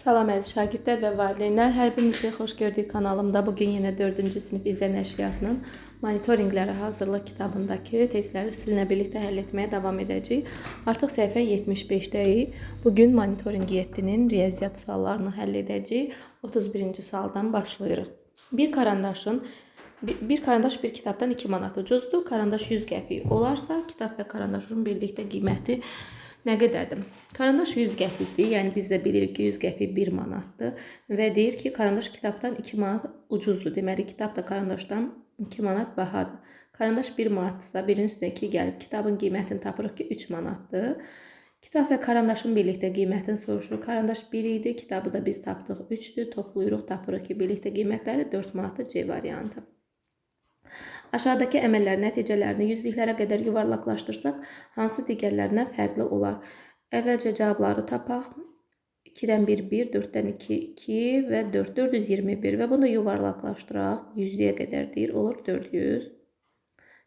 Salam əziz şagirdlər və valideynlər, hər birinizi xoş gördük kanalımda. Bugün yenə 4-cü sinif izə nəşriyyatının monitorinqlərə hazırlıq kitabındakı testləri sizinlə birlikdə həll etməyə davam edəcəyik. Artıq səhifə 75-dəyik. Bugün monitorinq 7-nin riyaziyyat suallarını həll edəcəyik. 31-ci sualdan başlayırıq. Bir karandaş bir kitabdan 2 manat ucuzdur. Karandaş 100 qəpik olarsa, kitab və karandaşın birlikdə qiyməti nə qədərdir? Karandaş 100 qəpikdir, yəni biz də bilirik ki 100 qəpik 1 manatdır və deyir ki karandaş kitabdan 2 manat ucuzdur. Deməli kitab da karandaşdan 2 manat bahadır. Karandaş 1 manatdırsa, birin üstünə 2 gəlib kitabın qiymətini tapırıq ki 3 manatdır. Kitab və karandaşın birlikdə qiymətini soruşur. Karandaş 1 idi, kitabı da biz tapdıq 3'dür. Toplayırıq, tapırıq ki birlikdə qiymətləri 4 manatdır. C variantı. Aşağıdakı əməllərin nəticələrini yüzlüklərə qədər yuvarlaqlaşdırsaq, hansı digərlərindən fərqli olar? Əvvəlcə cavabları tapaq. 2-dən 1, 1, 4-dən 2, 2 və 4, 421 və bunu da yuvarlaqlaşdıraq. Yüzlüyə qədər deyir, olur 400.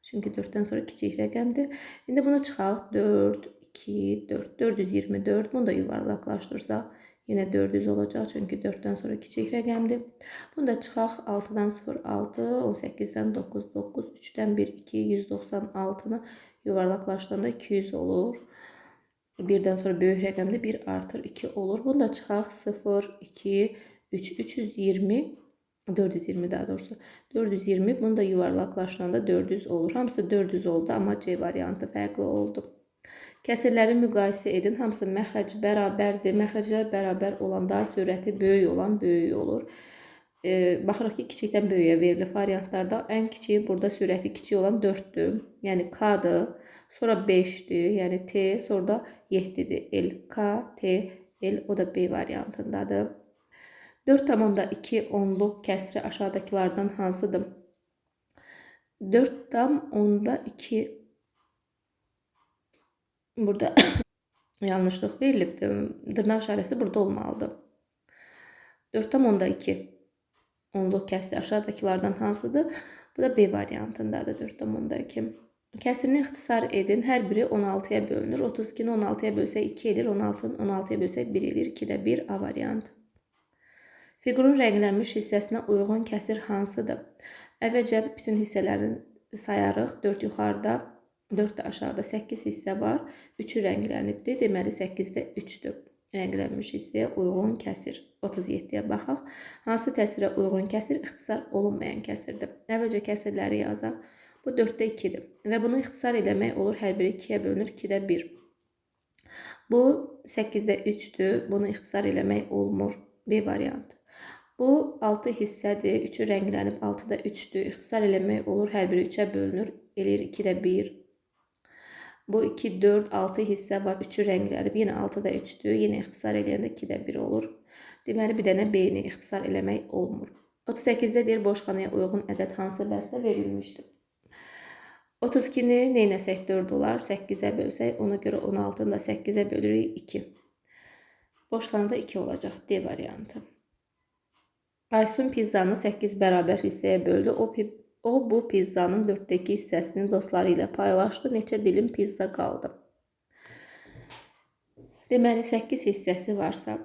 Çünki 4-dən sonra kiçik rəqəmdir. İndi bunu çıxaq. 4, 2, 4, 424. Bunu da yuvarlaqlaşdırsaq. Yine 400 olacaq çünki 4'dən sonra kiçik rəqəmdir. Bunu da çıxaq 6'dan 0, 6, 18'dən 9, 9, 3'dən 1, 2, 196'nı yuvarlaqlaşdıranda 200 olur. 1'dən sonra böyük rəqəmdə 1 artır 2 olur. Bunu da çıxaq 0, 2, 3, 320, 420 daha doğrusu. 420 bunu da yuvarlaqlaşdıranda 400 olur. Hamısı 400 oldu amma C variantı fərqli oldu. Kəsirləri müqayisə edin. Hamısı məxrəci bərabərdir. Məxrəclər bərabər olanda sürəti böyük olan böyük olur. Baxırıq ki, kiçikdən böyüyə verilir variantlarda. Ən kiçiyi burada sürəti kiçik olan 4'dür. Yəni K-dır. Sonra 5'dir. Yəni T. Sonra da 7'dir. L, K, T, L. O da B variantındadır. 4,2 onluq kəsri aşağıdakilardan hansıdır? 4,2 burada yanlışlıq verilibdir. Dırnaq işarəsi burada olmalıdır. 4,2 onluq kəsri aşağıdakilardan hansıdır? Bu da B variantındadır. 4,2. Kəsirini ixtisar edin. Hər biri 16'ya bölünür. 32'ni 16'ya bölsək 2 edir. 16'nı 16'ya bölsək 1 edir. 2'də 1 A variantı. Fiqurun rənglənmiş hissəsinə uyğun kəsir hansıdır? Əvvəlcə bütün hissələrini sayarıq. 4 yuxarıda, 4 də aşağıda 8 hissə var. 3'ü rənglənibdir. Deməli 8'də 3'dür. Rənglənmiş hissəyə uyğun kəsir. 37'yə baxaq. Hansı təsvirə uyğun kəsir ixtisar olunmayan kəsirdir? Əvvəlcə kəsirləri yazaq. Bu 4'də 2'dir. Və bunu ixtisar eləmək olur. Hər biri 2'yə bölünür. 2'də 1. Bu 8'də 3'dür. Bunu ixtisar eləmək olmur. B variantı. Bu 6 hissədir. 3'ü rənglənib 6'da 3'dür. İxtisar eləmək olur. Hər biri 3'ə bölünür. Eləyir 2'də 1. Bu 2, 4, 6 hissə var. 3'ü rənglənib. Yenə 6'da 3'dür. Yenə ixtisar eləyəndə 2'də 1 olur. Deməli bir dənə B-ni ixtisar eləmək olmur. 38'də deyir boşxanaya uyğun ədəd hansı bənddə verilmişdir? 32'ni neynəsək 4 olar. 8'ə bölsək ona görə 16'nı da 8'ə bölürük 2. Boşxanada 2 olacaq. D variantı. Aysun pizzanı 8 bərabər hissəyə böldü. O bu pizzanın 4'dəki hissəsini dostları ilə paylaşdı. Neçə dilim pizza qaldı? Deməli 8 hissəsi varsa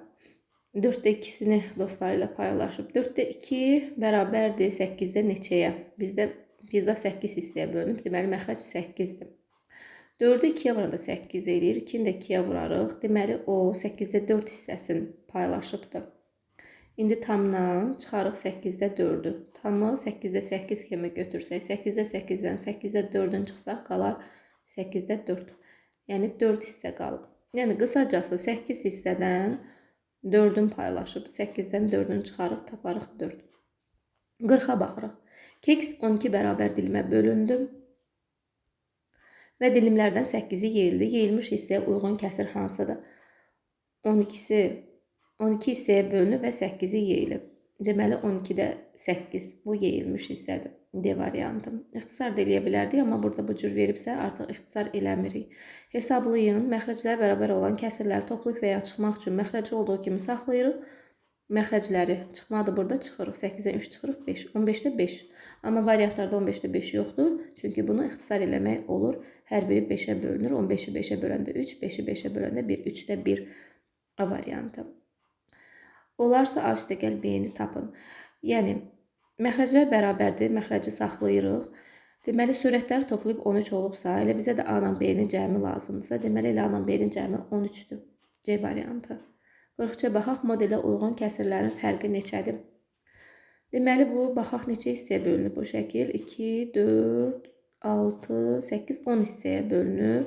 4'də 2'sini dostları ilə paylaşıb. 4'də 2 bərabərdir 8'də neçəyə? Bizdə pizza 8 hissəyə bölünüb. Deməli məxrəc 8'dir. 4'ü 2'yə vuranda 8 eləyir. 2'ni də 2'yə vurarıq. Deməli o 8'də 4 hissəsini paylaşıbdır. İndi tamdan çıxarıq 8'də 4'ü. Tamı 8'də 8 kimi götürsək, 8'də 8'dən 8'də 4'ün çıxsaq qalar 8'də 4. Yəni 4 hissə qalıb. Yəni qısacası 8 hissədən 4'ün paylaşıb 8'dən 4'ün çıxarıq, taparıq 4. 40'a baxırıq. Keks 12 bərabər dilimə bölündü və dilimlərdən 8'i yeyildi. Yeyilmiş hissəyə uyğun kəsir hansıdır? 12 hissəyə bölünüb və 8'i yeyilib. Deməli 12'də 8 bu yeyilmiş hissədir. D variantı. İxtisar da eləyə bilərdik, amma burada bu cür veribsə artıq ixtisar eləmirik. Hesablayın. Məxrəclər bərabər olan kəsirləri toplayıb və ya çıxmaq üçün məxrəci olduğu kimi saxlayırıq. Məxrəcləri çıxmadı burada çıxırıq. 8'də 3 çıxırıq 5. 15'də 5. Amma variantlarda 15'də 5 yoxdur. Çünki bunu ixtisar eləmək olur. Hər biri 5'ə bölünür. 15'i 5'ə böləndə 3, 5'i 5'ə böləndə 1. 3'də 1 A variantı. Olarsa A üstə gəl B-ni tapın. Yəni, məxrəclər bərabərdir, məxrəci saxlayırıq. Deməli, sürətləri toplayıb 13 olubsa, elə bizə də A-la B-nin cəmi lazımdırsa, deməli, elə A-la B-nin cəmi 13-dür. C variantı. 43-ə baxaq, modelə uyğun kəsirlərin fərqi neçədir? Deməli, bu, baxaq neçə hissəyə bölünüb bu şəkil? 2, 4, 6, 8, 10 hissəyə bölünüb.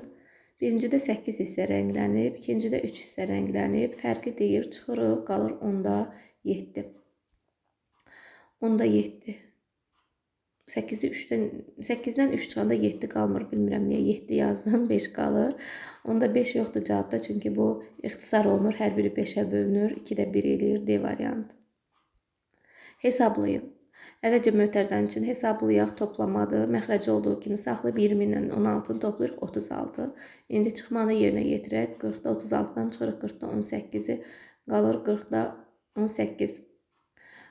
Birincidə 8 hissə rənglənib, ikincidə 3 hissə rənglənib. Fərqi deyir, çıxırıq, qalır 10-da 7. 10-da 7. 8-dən 3 çıxanda 7 qalmır. Bilmirəm niyə 7 yazdım, 5 qalır. Onda 5 yoxdur cavabda, çünki bu ixtisar olunur. Hər biri 5-ə bölünür. 2 də 1 eləyir. D variantı. Hesablayın. Əvvəlcə mötərizənin için hesablayaq, toplamadır. Məxrəci olduğu kimi saxlayıb 20 ilə 16-nı toplayırıq 36. İndi çıxmanı yerinə yetirək. 40-da 36-dan çıxırıq 40-da 18-i. Qalır 40-da 18.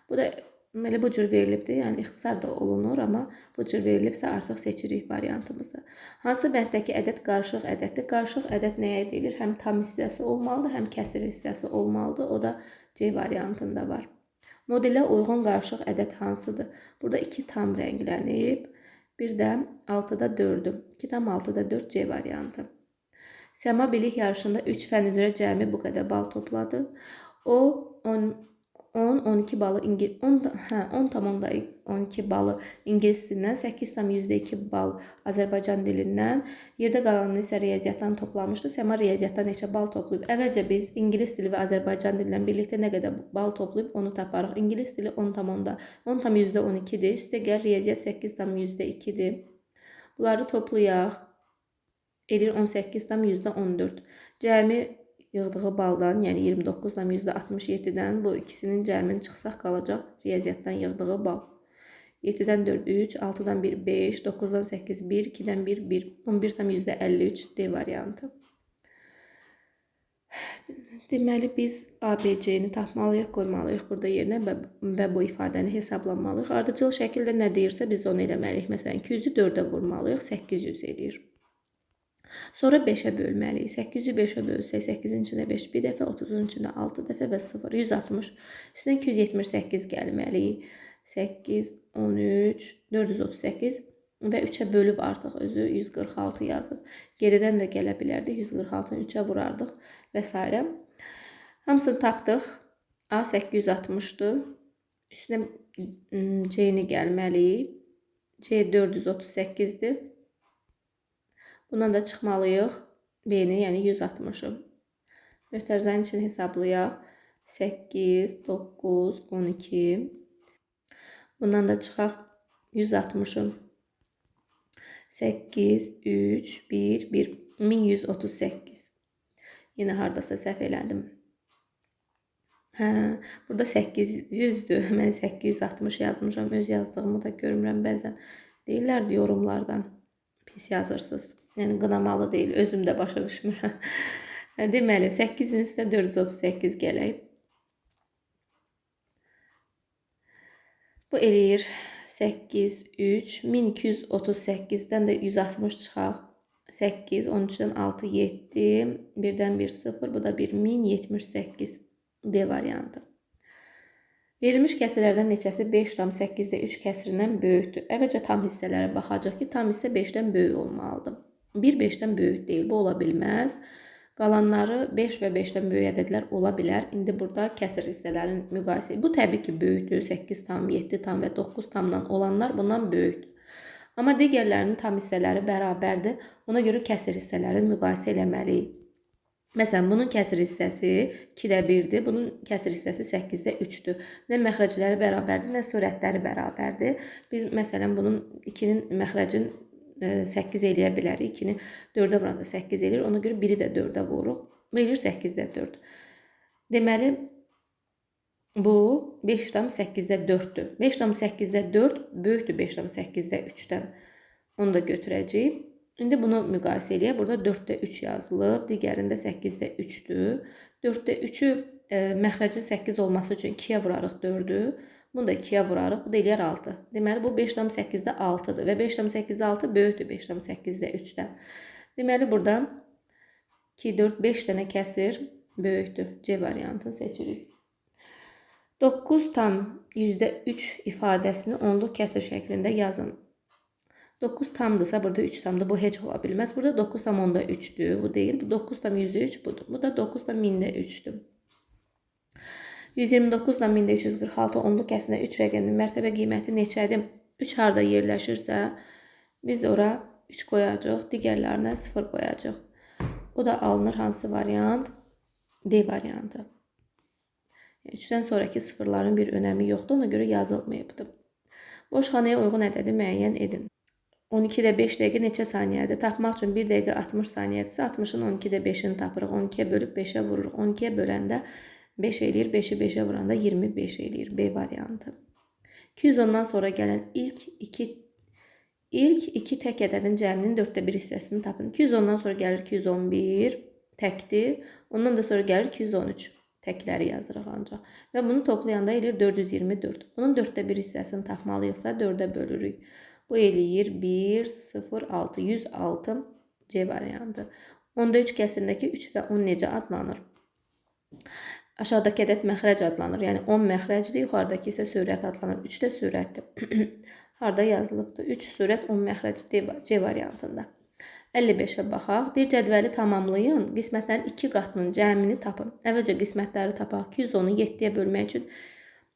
Bu da elə bu cür verilibdir. Yəni ixtisar da olunur, amma bu cür verilibsə artıq seçirik variantımızı. Hansı bənddəki ədəd qarışıq ədəddir? Qarışıq ədəd nəyə deyilir? Həm tam hissəsi olmalıdır, həm kəsir hissəsi olmalıdır. O da C variantında var. Modelə uyğun qarışıq ədəd hansıdır? Burada 2 tam rənglənib, bir də 6-da 4-dür. 2 tam 6-da 4 C variantı. Səma bilik yarışında 3 fən üzrə cəmi bu qədər bal topladı. O 10-12 balı 10,12 balı ingilis dilindən, 8,2 bal Azərbaycan dilindən, yerdə qalanını isə riyaziyyatdan toplamışdı. Səma riyaziyyatdan neçə bal toplayıb? Əvvəlcə biz ingilis dili və Azərbaycan dilindən birlikdə nə qədər bal toplayıb onu taparıq. İngilis dili 10,12-dir. Üstə gəl riyaziyyat 8,2-dir. Bunları toplayaq. Elir 18,14. Cəmi yığdığı baldan, yəni 29,67-dən bu ikisinin cəmini çıxsaq qalacaq riyaziyyatdan yığdığı bal. 7-dən 4, 3, 6-dan 1, 5, 9-dan 8, 1, 2-dən 1, 1, 11,53 D variantı. Deməli, biz ABC-ni tapmalıyıq, qoymalıyıq burada yerinə və bu ifadəni hesablamalıyıq. Ardıcıl şəkildə nə deyirsə biz onu eləməliyik. Məsələn, 200-ü 4-ə vurmalıyıq, 800 edir. Sonra 5-ə bölməliyik. 800-ü 5-ə bölsək, 8-in içində 5 bir dəfə, 30-un içində 6 dəfə və 0. 160. Üstünə 278 gəlməliyik. 8, 13, 438 və 3-ə bölüb artıq özü 146 yazıb. Geridən də gələ bilərdi. 146-nı 3-ə vurardıq və s. Hamısını tapdıq. A 860-dır. Üstünə C-ni gəlməliyik. C 438-dir. Bundan da çıxmalıyıq B-ni, yəni 160-ı. Mötərizənin için hesablayaq. 8, 9, 12. Bundan da çıxaq 160-ı. 8, 3, 1, 1. 1138. Yenə haradasa səhv elədim. Burada 800-dür. Mən 860 yazmışam. Öz yazdığımı da görmürəm bəzən. Deyirlərdi yorumlardan. Pis yazırsınız. Yəni qınamalı deyil, özüm də başa düşmürəm. Deməli, 8-in üstünə 438 gələk. Bu eləyir 8, 3, 1238-dən də 160 çıxaq. 8, 13-dən 6, 7, 1-dən 1, 0, bu da 1, 1078 D variantı. Verilmiş kəsirlərdən neçəsi 5,8-də 3 kəsirindən böyükdür? Əvvəlcə tam hissələrə baxacaq ki, tam hissə 5-dən böyük olmalıdır. 1 5-dən böyük deyil, bu ola bilməz. Qalanları 5 və 5-dən böyük ədədlər ola bilər. İndi burada kəsir hissələrin müqayisəsi. Bu təbii ki, böyükdür. 8 tam, 7 tam və 9 tamdan olanlar bundan böyükdür. Amma digərlərinin tam hissələri bərabərdir. Ona görə kəsir hissələrin müqayisə eləməliyik. Məsələn, bunun kəsir hissəsi 2-də 1-dir, bunun kəsir hissəsi 8-də 3-dür. Nə məxrəcləri bərabərdir, nə sürətləri bərabərdir. Biz, məsələn, bunun 2-nin məxrəcin 8 eləyə bilərik. 2-ni 4-ə vuranda 8 eləyir, ona görə 1-i də 4-ə vururuq. Bu eləyir 8-də 4. Deməli, bu 5,8-də 4-dür. 5,8-də 4 böyükdür 5,8-də 3-dən. Onu da götürəcəyik. İndi bunu müqayisə eləyək. Burada 4-də 3 yazılıb, digərində 8-də 3-dür. 4-də 3-ü məxrəcin 8 olması üçün 2-yə vurarıq 4-ü. Bunu da 2-yə vurarıq. Bu da eləyər 6. Deməli, bu 5,8-də 6-dır və 5,8-də 6 böyükdür 5,8-də 3-dən. Deməli, burada 2, 4, 5 dənə kəsir böyükdür. C variantını seçirik. 9 tam %3 ifadəsini onluq kəsr şəklində yazın. 9 tamdırsa burada 3 tamdır. Bu heç ola bilməz. Burada 9 tam onda 3'dür. Bu değil. Bu 9 tam %3 budur. Bu da 9 tam mində 3'dür. 129 ilə 1346 onluq kəsrində 3 rəqəminin mərtəbə qiyməti neçədir? 3 harda yerləşirsə, biz ora 3 qoyacaq, digərlərinə 0 qoyacaq. O da alınır hansı variant? D variantı. 3'dən sonraki sıfırların bir önəmi yoxdur, ona görə yazılmayıbdır. Boş xanaya uyğun ədədi müəyyən edin. 12'də 5 dəqiqə neçə saniyədir? Tapmaq üçün 1 dəqiqə 60 saniyədirsə, 60'ın 12'də 5'ini tapırıq. 12'yə bölüb 5'ə vururuq. 12'yə böləndə 5 eləyir, 5'i 5'ə vuranda 25 eləyir. B variantı. 210'dan sonra gələn ilk iki tək ədədin cəminin 1/4 hissəsini tapın. 210'dan sonra gəlir 211 təkdir. Ondan da sonra gəlir 213. Təkləri yazırıq ancaq. Və bunu toplayanda eləyir 424. Onun 1/4 hissəsini tapmalıyıqsa 4'ə bölürük. Bu eləyir 1, 0, 6, 106 C variantı. Onda 3 kəsirindəki 3 və 10 necə adlanır? Aşağıdakı ədəd məxrəc adlanır. Yəni 10 məxrəcdir, yuxarıdakı isə sürət adlanır. 3 də sürətdir. Harada yazılıbdır? 3 sürət 10 məxrəc C variantında. 55'ə baxaq. Deyir cədvəli tamamlayın. Qismətlərin 2 qatının cəmini tapın. Əvvəlcə qismətləri tapaq. 210'u 7'yə bölmək üçün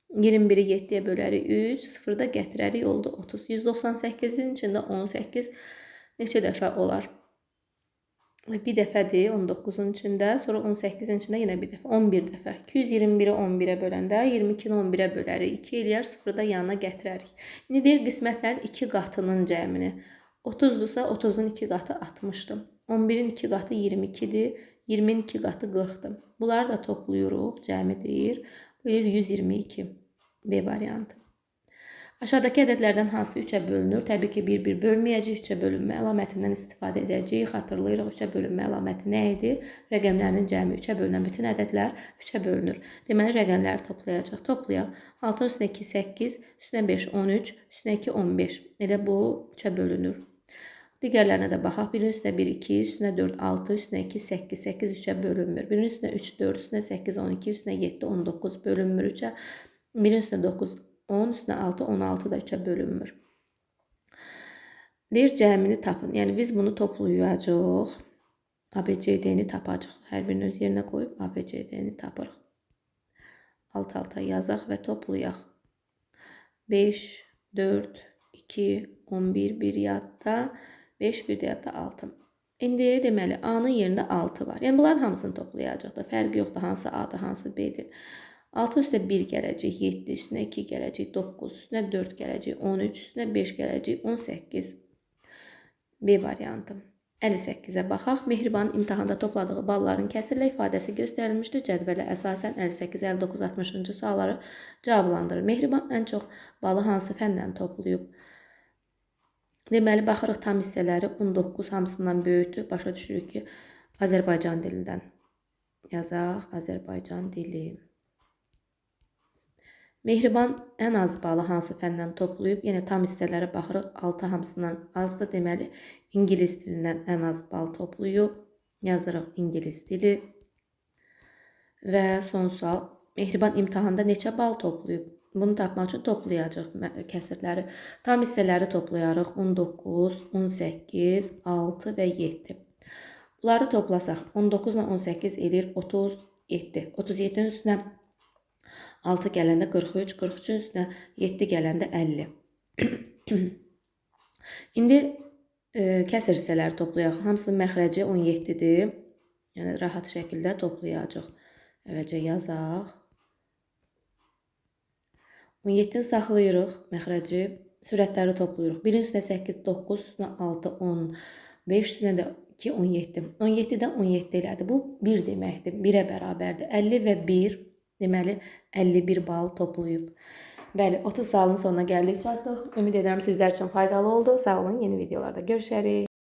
21'i 7'yə bölərik 3, 0'da gətirərik oldu 30. 198'in içində 18 neçə dəfə olar? Bir dəfədir 19'un içində, sonra 18'in içində yenə bir dəfə, 11 dəfə. 221'i 11'ə böləndə 22'ni 11'ə bölərik. 2 eləyər, 0'da yanına gətirərik. İndi deyir qismətlərin 2 qatının cəmini. 30'dursa 30'un 2 qatı 60'dır. 11'in 2 qatı 22'dir. 20'in 2 qatı 40'dır. Bunları da toplayırıq, cəmi deyir. Bu 122. B variantı. Aşağıdakı ədədlərdən hansı 3'ə bölünür? Təbii ki, bir-bir bölməyəcək, 3'ə bölünmə əlamətindən istifadə edəcəyik. Xatırlayırıq, 3'ə bölünmə əlaməti nə idi? Rəqəmlərin cəmi 3'ə bölünən bütün ədədlər 3'ə bölünür. Deməli, rəqəmləri toplayacaq. Toplayaq. 6'ın üstünə 2, 8, üstünə 5, 13, üstünə 2, 15. Elə bu 3'ə bölünür. Digərlərinə də baxaq. 1'in üstünə 1, 2, üstünə 4, 6, üstünə 2, 8, 8 3'ə bölünmür. 1'in üstünə 3, 4, üstünə 8, 12, üstünə 7, 19 bölünmür 3'ə. 1'in üstünə 9, 10, üstünə 6, 16 da 3'ə bölünmür. Deyir cəmini tapın. Yəni biz bunu toplayacaq. ABCD-ni tapacaq. Hər birini öz yerinə qoyub ABCD-ni tapırıq. Alt-alta yazaq və toplayaq. 5, 4, 2, 11, 1 yadda, 5, 1 də yadda 6. İndi deməli A-nın yerində 6 var. Yəni bunların hamısını toplayacaq da. Fərqi yoxdur hansı A-dır, hansı B-dir. 6 üstə 1 gələcək, 7 üstünə 2 gələcək, 9 üstünə 4 gələcək, 13 üstünə 5 gələcək, 18. B variantı. 58'ə baxaq. Mehribanın imtahanda topladığı balların kəsirlə ifadəsi göstərilmişdir. Cədvələ əsasən 58, 59, 60-cı sualları cavablandırır. Mehriban ən çox balı hansı fəndən toplayıb? Deməli, baxırıq tam hissələri 19 hamısından böyükdür. Başa düşürük ki, Azərbaycan dilindən yazaq. Azərbaycan dili. Mehriban ən az balı hansı fəndən toplayıb? Yenə tam hissələrə baxırıq. 6 hamısından azdır. Deməli, İngilis dilindən ən az bal toplayıb. Yazırıq İngilis dili. Və son sual. Mehriban imtahanda neçə bal toplayıb? Bunu tapmaq üçün toplayacaq kəsirləri. Tam hissələri toplayarıq. 19, 18, 6 və 7. Bunları toplasaq 19 ilə 18 eləyir 37. 37'nin üstünə 6 gələndə 43, 43'ün üstünə 7 gələndə 50. İndi kəsir hissələri toplayaq. Hamısının məxrəci 17'dir. Yəni rahat şəkildə toplayacaq. Əvvəlcə yazaq. 17'ni saxlayırıq məxrəci. Sürətləri toplayırıq. 1'in üstünə 8, 9, üstünə 6, 10, 5 üstünə də 2, 17. 17'də 17 elədi. Bu 1 deməkdir. 1'ə bərabərdir. 50 və 1 deməli 51 bal toplayıb. Bəli, 30 sualın sonuna gəldik, çatdıq. Ümid edirəm sizlər üçün faydalı oldu. Sağ olun, yeni videolarda görüşərik.